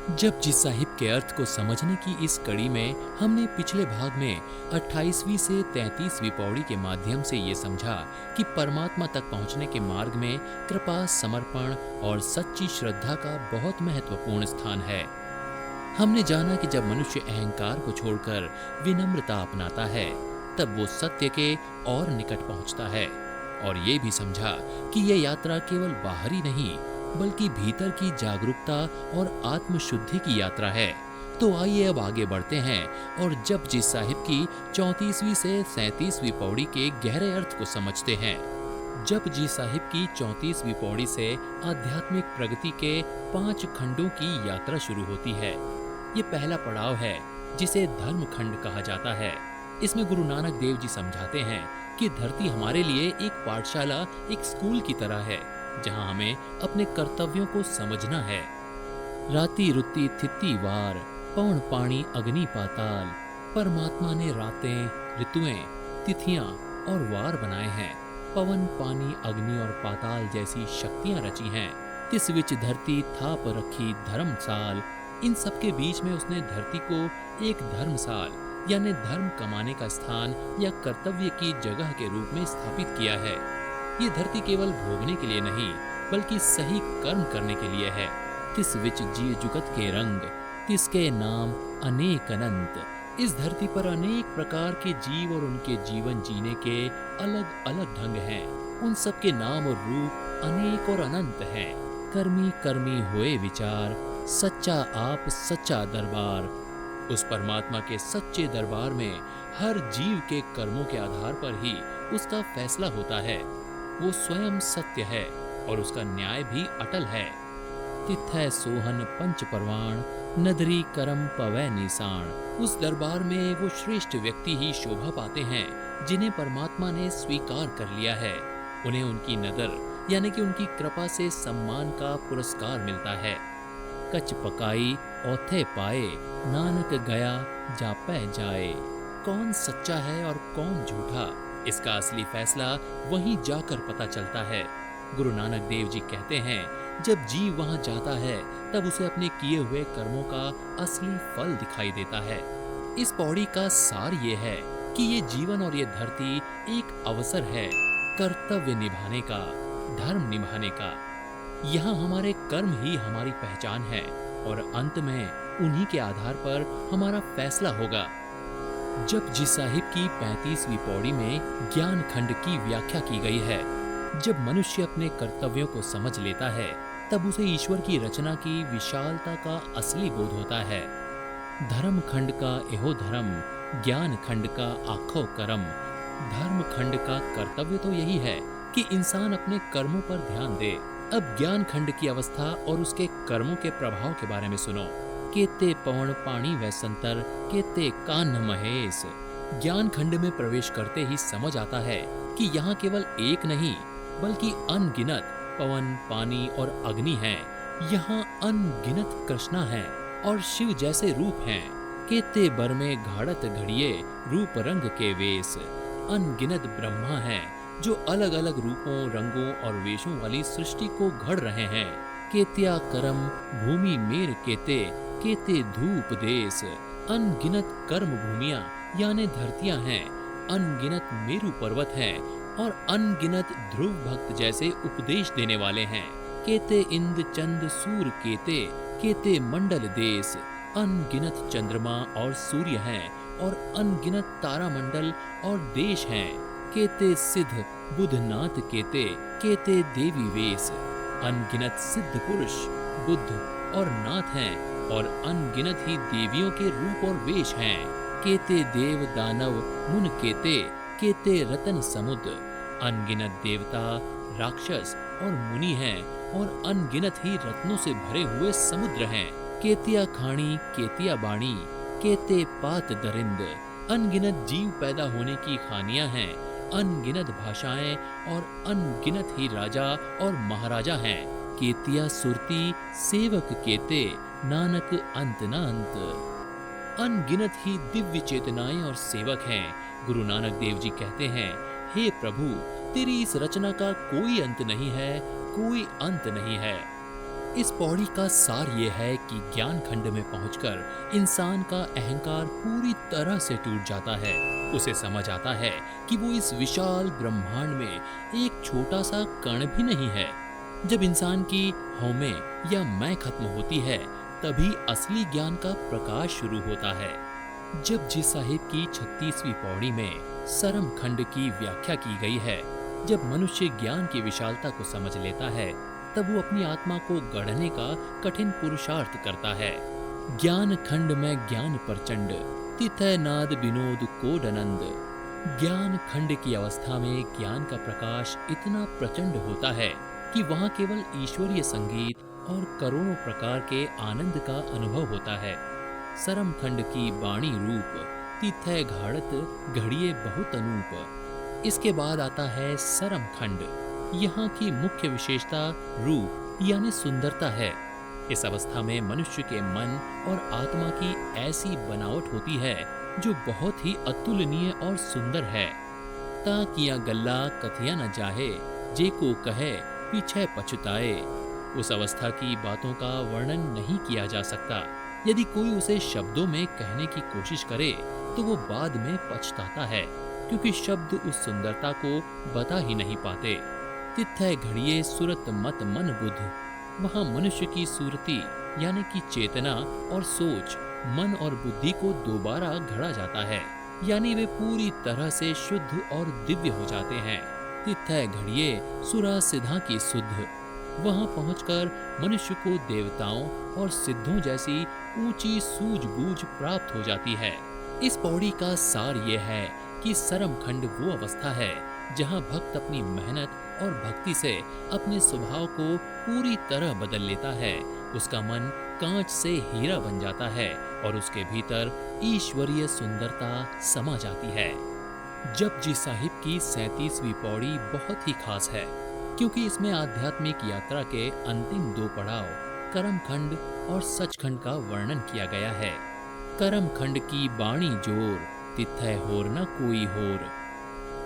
जपजी साहिब के अर्थ को समझने की इस कड़ी में हमने पिछले भाग में 28वीं से 33वीं पौड़ी के माध्यम से ये समझा कि परमात्मा तक पहुंचने के मार्ग में कृपा, समर्पण और सच्ची श्रद्धा का बहुत महत्वपूर्ण स्थान है। हमने जाना कि जब मनुष्य अहंकार को छोड़कर विनम्रता अपनाता है, तब वो सत्य के और निकट पहुंचता है। और ये भी समझा कि ये यात्रा केवल बाहरी नहीं, बल्कि भीतर की जागरूकता और आत्मशुद्धि की यात्रा है। तो आइए अब आगे बढ़ते हैं और जपजी साहिब की 34वीं से 37वीं पौड़ी के गहरे अर्थ को समझते हैं। जपजी साहिब की 34वीं पौड़ी से आध्यात्मिक प्रगति के 5 खंडों की यात्रा शुरू होती है। ये पहला पड़ाव है, जिसे धर्म खंड कहा जाता है। इसमें गुरु नानक देव जी समझाते हैं कि धरती हमारे लिए एक पाठशाला, एक स्कूल की तरह है, जहां हमें अपने कर्तव्यों को समझना है। राती रुती थिति वार, पवन पानी अग्नि पाताल। परमात्मा ने रातें, ऋतुएं, तिथियां और वार बनाए हैं। पवन, पानी, अग्नि और पाताल जैसी शक्तियां रची हैं। तिस विच धरती थाप रखी धर्मसाल। इन सब के बीच में उसने धरती को एक धर्मसाल यानी धर्म कमाने का स्थान या कर्तव्य की जगह के रूप में स्थापित किया है। ये धरती केवल भोगने के लिए नहीं, बल्कि सही कर्म करने के लिए है। तिस विच जी जुगत के रंग, तिसके नाम अनेक अनंत। इस धरती पर अनेक प्रकार के जीव और उनके जीवन जीने के अलग अलग ढंग हैं। उन सब के नाम और रूप अनेक और अनंत हैं। कर्मी कर्मी हुए विचार, सच्चा आप सच्चा दरबार। उस परमात्मा के सच्चे दरबार में हर जीव के कर्मों के आधार पर ही उसका फैसला होता है। वो स्वयं सत्य है और उसका न्याय भी अटल है। तिथै सोहन पंच परवाण, नदरी करम पवै निशान। उस दरबार में वो श्रेष्ठ व्यक्ति ही शोभा पाते हैं जिन्हें परमात्मा ने स्वीकार कर लिया है। उन्हें उनकी नदर यानी कि उनकी कृपा से सम्मान का पुरस्कार मिलता है। कच पकाई औथे पाए, नानक गया जापै जाए। कौन सच्चा है और कौन झूठा, इसका असली फैसला वहीं जाकर पता चलता है। गुरु नानक देव जी कहते हैं, जब जीव वहां जाता है तब उसे अपने किए हुए कर्मों का असली फल दिखाई देता है। इस पौड़ी का सार ये है कि ये जीवन और ये धरती एक अवसर है कर्तव्य निभाने का, धर्म निभाने का। यहाँ हमारे कर्म ही हमारी पहचान है और अंत में उन्हीं के आधार पर हमारा फैसला होगा। जपजी साहिब की 35वीं पौड़ी में ज्ञान खंड की व्याख्या की गई है। जब मनुष्य अपने कर्तव्यों को समझ लेता है, तब उसे ईश्वर की रचना की विशालता का असली बोध होता है। धर्म खंड का एहो धर्म, ज्ञान खंड का आखो कर्म। धर्म खंड का कर्तव्य तो यही है कि इंसान अपने कर्मों पर ध्यान दे। अब ज्ञान खंड की अवस्था और उसके कर्मों के प्रभाव के बारे में सुनो। केते पवन पानी वै संतर, केते कान्ह महेश। ज्ञान खंड में प्रवेश करते ही समझ आता है कि यहाँ केवल एक नहीं, बल्कि अनगिनत पवन, पानी और अग्नि हैं। यहाँ अनगिनत कृष्णा हैं और शिव जैसे रूप हैं। केते बर में घाड़त घड़िए, रूप रंग के वेश। अनगिनत ब्रह्मा हैं जो अलग अलग रूपों, रंगों और वेशों वाली सृष्टि को घड़ रहे हैं। केत्या करम भूमि मेर केते, केते धूप देश। अनगिनत कर्म भूमियां यानी धरतियां हैं, अनगिनत मेरु पर्वत हैं और अनगिनत ध्रुव भक्त जैसे उपदेश देने वाले हैं। केते इंद्र चंद सूर केते, केते मंडल देश। अनगिनत चंद्रमा और सूर्य हैं और अनगिनत तारा मंडल और देश हैं। केते सिद्ध बुधनाथ केते, केते देवी वेश। अनगिनत सिद्ध पुरुष बुद्ध और नाथ हैं और अनगिनत ही देवियों के रूप और वेश हैं। केते देव दानव मुन केते, केते रतन समुद्र। अनगिनत देवता, राक्षस और मुनि हैं और अनगिनत ही रत्नों से भरे हुए समुद्र हैं। केतिया खाणी, केतिया बाणी, केते पात दरिंद। अनगिनत जीव पैदा होने की खानियां हैं, अनगिनत भाषाएं और अनगिनत ही राजा और महाराजा हैं। केतिया सुरती सेवक केते, नानक अंत न अंत। अनगिनत ही दिव्य चेतनाएं और सेवक हैं। गुरु नानक देव जी कहते हैं, हे प्रभु, तेरी इस रचना का कोई अंत नहीं है, कोई अंत नहीं है। इस पौड़ी का सार ये है कि ज्ञान खंड में पहुंचकर इंसान का अहंकार पूरी तरह से टूट जाता है। उसे समझ आता है कि वो इस विशाल ब्रह्मांड में एक छोटा सा कण भी नहीं है। जब इंसान की हौमें या मैं खत्म होती है, तभी असली ज्ञान का प्रकाश शुरू होता है। जब जी साहिब की 36वीं पौड़ी में सरम खंड की व्याख्या की गई है, जब मनुष्य ज्ञान की विशालता को समझ लेता है, तब वो अपनी आत्मा को गढ़ने का कठिन पुरुषार्थ करता है। ज्ञान खंड में ज्ञान प्रचंड, तिथय नाद विनोद कोडनंद। ज्ञान खंड की अवस्था में ज्ञान का प्रकाश इतना प्रचंड होता है कि वहाँ केवल ईश्वरीय संगीत और करोड़ों प्रकार के आनंद का अनुभव होता है। सरम खंड की वाणी रूप, तिथय घाड़त घड़िए बहुत अनूप। इसके बाद आता है सरम खंड। यहाँ की मुख्य विशेषता रूप यानी सुंदरता है। इस अवस्था में मनुष्य के मन और आत्मा की ऐसी बनावट होती है जो बहुत ही अतुलनीय और सुंदर है। ताकिया गल्ला कथिया न जाहे, जे को कहे पीछे पछताए। उस अवस्था की बातों का वर्णन नहीं किया जा सकता। यदि कोई उसे शब्दों में कहने की कोशिश करे तो वो बाद में पछताता है, क्योंकि शब्द उस सुंदरता को बता ही नहीं पाते। तिथय घड़िए सुरत मत मन बुद्ध। वहाँ मनुष्य की सूरती यानी कि चेतना और सोच, मन और बुद्धि को दोबारा घड़ा जाता है, यानी वे पूरी तरह से शुद्ध और दिव्य हो जाते हैं। तिथय घड़िए सुरा सिद्धा की शुद्ध। वहाँ पहुंचकर मनुष्य को देवताओं और सिद्धों जैसी ऊंची सूझबूझ प्राप्त हो जाती है। इस पौड़ी का सार यह है कि सरम खंड वो अवस्था है जहाँ भक्त अपनी मेहनत और भक्ति से अपने स्वभाव को पूरी तरह बदल लेता है। उसका मन कांच से हीरा बन जाता है और उसके भीतर ईश्वरीय सुंदरता समा जाती है। जपजी साहिब की 37वीं पौड़ी बहुत ही खास है, क्योंकि इसमें आध्यात्मिक यात्रा के अंतिम 2 पड़ाव कर्म खंड और सचखंड का वर्णन किया गया है। कर्म खंड की बाणी जोर, तिथय होर न कोई होर।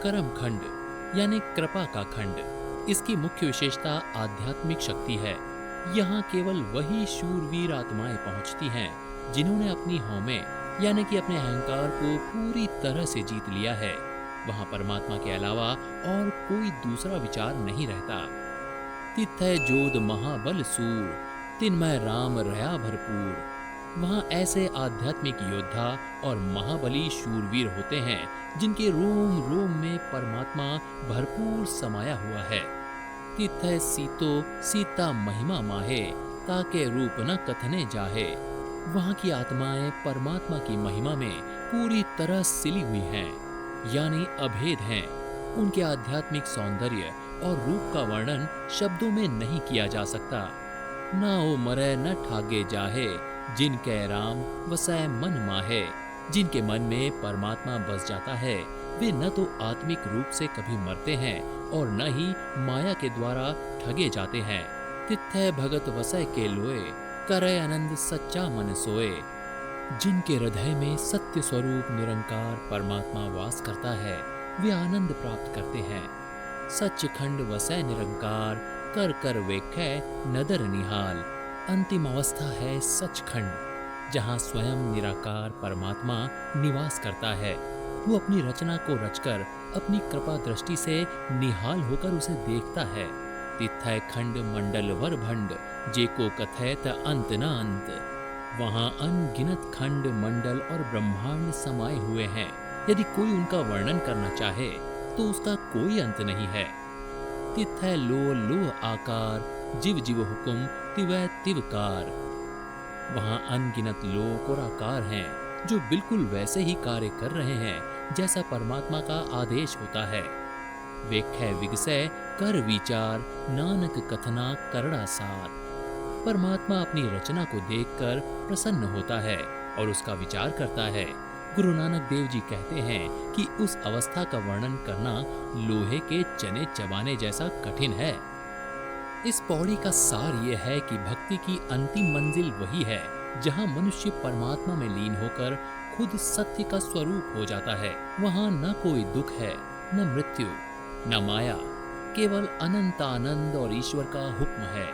कर्म खंड यानी कृपा का खंड। इसकी मुख्य विशेषता आध्यात्मिक शक्ति है। यहाँ केवल वही शूरवीर आत्माएं पहुँचती हैं जिन्होंने अपनी हौमें यानी कि अपने अहंकार को पूरी तरह से जीत लिया है। वहाँ परमात्मा के अलावा और कोई दूसरा विचार नहीं रहता। तिथय जोध महाबल सूर, तिनमय राम रया भरपूर। वहाँ ऐसे आध्यात्मिक योद्धा और महाबली शूरवीर होते हैं जिनके रोम रोम में परमात्मा भरपूर समाया हुआ है। तिथय सीतो सीता महिमा माहे, ताके रूप न कथने जाहे। वहाँ की आत्माएं परमात्मा की महिमा में पूरी तरह सिली हुई हैं, यानी अभेद हैं। उनके आध्यात्मिक सौंदर्य और रूप का वर्णन शब्दों में नहीं किया जा सकता। ना ओ मरे न ठागे जाहे, जिनके राम वसै मन माहे। जिनके मन में परमात्मा बस जाता है, वे न तो आत्मिक रूप से कभी मरते हैं और न ही माया के द्वारा ठगे जाते हैं। तिथय भगत वसै के लोए, करे आनंद सच्चा मन सोए। जिनके हृदय में सत्य स्वरूप निरंकार परमात्मा वास करता है, वे आनंद प्राप्त करते हैं। सचखंड वसै निरंकार, कर कर वेखै नदर निहाल। अंतिम अवस्था है सचखंड, जहाँ स्वयं निराकार परमात्मा निवास करता है। वो अपनी रचना को रचकर अपनी कृपा दृष्टि से निहाल होकर उसे देखता है। तिथय खंड मंडल वर भंड, जेको कथैत अंत न अंत। वहाँ अनगिनत खंड मंडल और ब्रह्मांड समाये हुए हैं। यदि कोई उनका वर्णन करना चाहे तो उसका कोई अंत नहीं है। तिथय लो लो आकार, जिव जिव हुकुम तिवै तिवकार। वहाँ अनगिनत लोक और आकार हैं जो बिल्कुल वैसे ही कार्य कर रहे हैं जैसा परमात्मा का आदेश होता है। वेखै विगसै कर विचार, नानक कथना करड़ा सार। परमात्मा अपनी रचना को देखकर प्रसन्न होता है और उसका विचार करता है। गुरु नानक देव जी कहते हैं कि उस अवस्था का वर्णन करना लोहे के चने चबाने जैसा कठिन है। इस पौड़ी का सार यह है कि भक्ति की अंतिम मंजिल वही है जहाँ मनुष्य परमात्मा में लीन होकर खुद सत्य का स्वरूप हो जाता है। वहाँ न कोई दुख है, न मृत्यु, न माया, केवल अनंत आनंद और ईश्वर का हुक्म है।